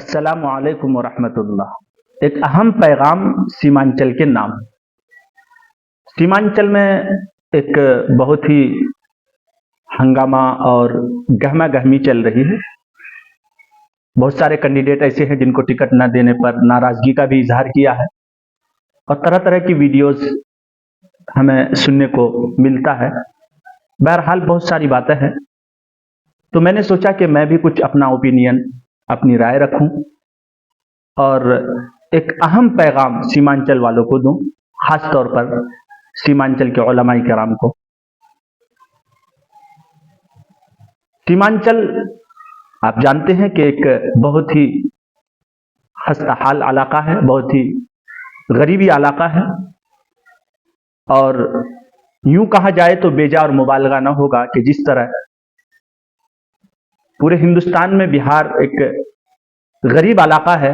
السلام علیکم ورحمۃ اللہ۔ ایک اہم پیغام سیمانچل کے نام۔ سیمانچل میں ایک بہت ہی ہنگامہ اور گہما گہمی چل رہی ہے۔ بہت سارے کینڈیڈیٹ ایسے ہیں جن کو ٹکٹ نہ دینے پر ناراضگی کا بھی اظہار کیا ہے، اور طرح طرح کی ویڈیوز ہمیں سننے کو ملتا ہے۔ بہرحال بہت ساری باتیں ہیں، تو میں نے سوچا کہ میں بھی کچھ اپنا اوپینین، اپنی رائے رکھوں اور ایک اہم پیغام سیمانچل والوں کو دوں، خاص طور پر سیمانچل کے علماء کرام کو۔ سیمانچل آپ جانتے ہیں کہ ایک بہت ہی خستہ حال علاقہ ہے، بہت ہی غریبی علاقہ ہے، اور یوں کہا جائے تو بیجا اور مبالغہ نہ ہوگا کہ جس طرح پورے ہندوستان میں بہار ایک غریب علاقہ ہے،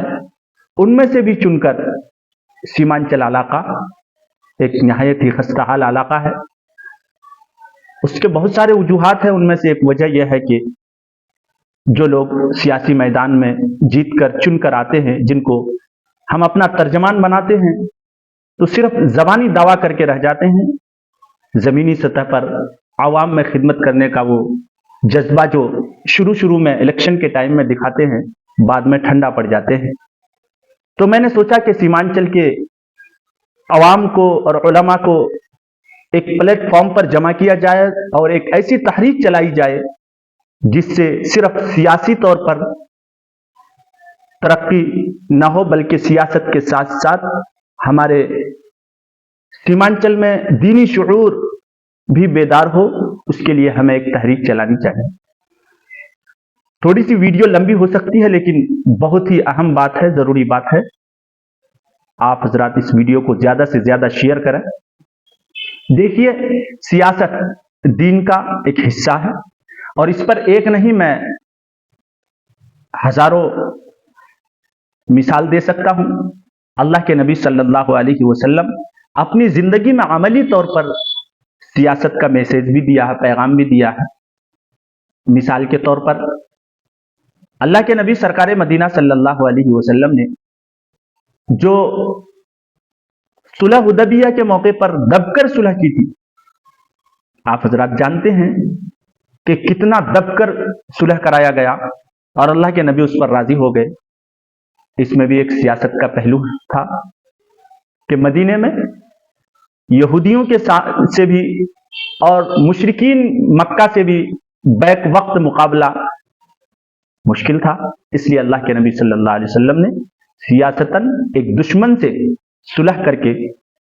ان میں سے بھی چن کر سیمانچل علاقہ ایک نہایت ہی خستہ حال علاقہ ہے۔ اس کے بہت سارے وجوہات ہیں، ان میں سے ایک وجہ یہ ہے کہ جو لوگ سیاسی میدان میں جیت کر چن کر آتے ہیں، جن کو ہم اپنا ترجمان بناتے ہیں، تو صرف زبانی دعویٰ کر کے رہ جاتے ہیں۔ زمینی سطح پر عوام میں خدمت کرنے کا وہ جذبہ جو شروع میں الیکشن کے ٹائم میں دکھاتے ہیں، بعد میں ٹھنڈا پڑ جاتے ہیں۔ تو میں نے سوچا کہ سیمانچل کے عوام کو اور علماء کو ایک پلیٹ فارم پر جمع کیا جائے اور ایک ایسی تحریک چلائی جائے جس سے صرف سیاسی طور پر ترقی نہ ہو، بلکہ سیاست کے ساتھ ساتھ ہمارے سیمانچل میں دینی شعور بھی بیدار ہو۔ اس کے لیے ہمیں ایک تحریک چلانی چاہیے۔ تھوڑی سی ویڈیو لمبی ہو سکتی ہے، لیکن بہت ہی اہم بات ہے، ضروری بات ہے۔ آپ حضرات اس ویڈیو کو زیادہ سے زیادہ شیئر کریں۔ دیکھیے، سیاست دین کا ایک حصہ ہے، اور اس پر ایک نہیں، میں ہزاروں مثال دے سکتا ہوں۔ اللہ کے نبی صلی اللہ علیہ وسلم اپنی زندگی میں عملی طور پر سیاست کا میسج بھی دیا ہے، پیغام بھی دیا ہے۔ مثال کے طور پر اللہ کے نبی سرکار مدینہ صلی اللہ علیہ وسلم نے جو صلح حدیبیہ کے موقع پر دب کر صلح کی تھی، آپ حضرات جانتے ہیں کہ کتنا دب کر صلح کرایا گیا، اور اللہ کے نبی اس پر راضی ہو گئے۔ اس میں بھی ایک سیاست کا پہلو تھا کہ مدینے میں یہودیوں کے سے بھی اور مشرکین مکہ سے بھی بیک وقت مقابلہ مشکل تھا، اس لیے اللہ کے نبی صلی اللہ علیہ وسلم نے سیاستاً ایک دشمن سے صلح کر کے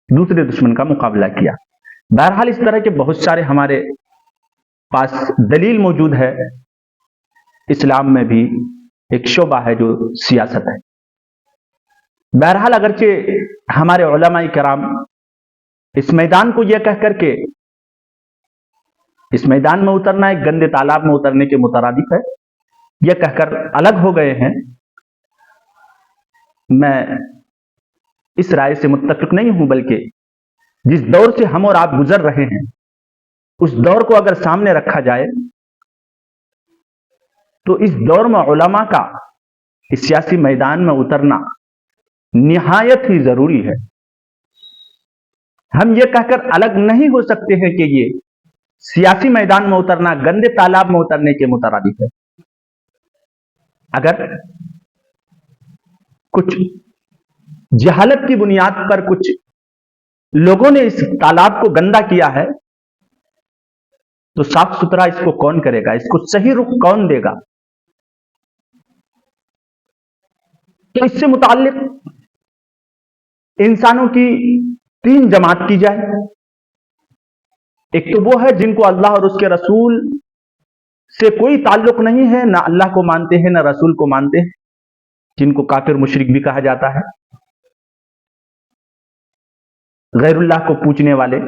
دوسرے دشمن کا مقابلہ کیا۔ بہرحال اس طرح کے بہت سارے ہمارے پاس دلیل موجود ہے۔ اسلام میں بھی ایک شعبہ ہے جو سیاست ہے۔ بہرحال اگرچہ ہمارے علماء کرام اس میدان کو یہ کہہ کر کے، اس میدان میں اترنا ایک گندے تالاب میں اترنے کے مترادف ہے، یہ کہہ کر الگ ہو گئے ہیں، میں اس رائے سے متفق نہیں ہوں، بلکہ جس دور سے ہم اور آپ گزر رہے ہیں، اس دور کو اگر سامنے رکھا جائے تو اس دور میں علماء کا اس سیاسی میدان میں اترنا نہایت ہی ضروری ہے۔ ہم یہ کہہ کر الگ نہیں ہو سکتے ہیں کہ یہ سیاسی میدان میں اترنا گندے تالاب میں اترنے کے مترادف ہے۔ اگر کچھ جہالت کی بنیاد پر کچھ لوگوں نے اس تالاب کو گندا کیا ہے، تو صاف ستھرا اس کو کون کرے گا؟ اس کو صحیح رخ کون دے گا؟ تو اس سے متعلق انسانوں کی تین جماعت کی جائے۔ ایک تو وہ ہے جن کو اللہ اور اس کے رسول سے کوئی تعلق نہیں ہے، نہ اللہ کو مانتے ہیں نہ رسول کو مانتے ہیں، جن کو کافر مشرک بھی کہا جاتا ہے، غیر اللہ کو پوجنے والے۔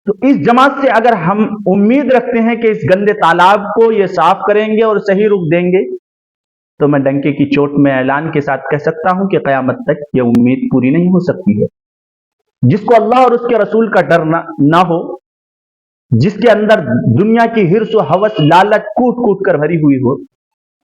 تو اس جماعت سے اگر ہم امید رکھتے ہیں کہ اس گندے تالاب کو یہ صاف کریں گے اور صحیح رخ دیں گے، تو میں ڈنکے کی چوٹ میں اعلان کے ساتھ کہہ سکتا ہوں کہ قیامت تک یہ امید پوری نہیں ہو سکتی ہے۔ جس کو اللہ اور اس کے رسول کا ڈر نہ ہو، جس کے اندر دنیا کی ہرس و ہوس، لالچ کوٹ کوٹ کر بھری ہوئی ہو،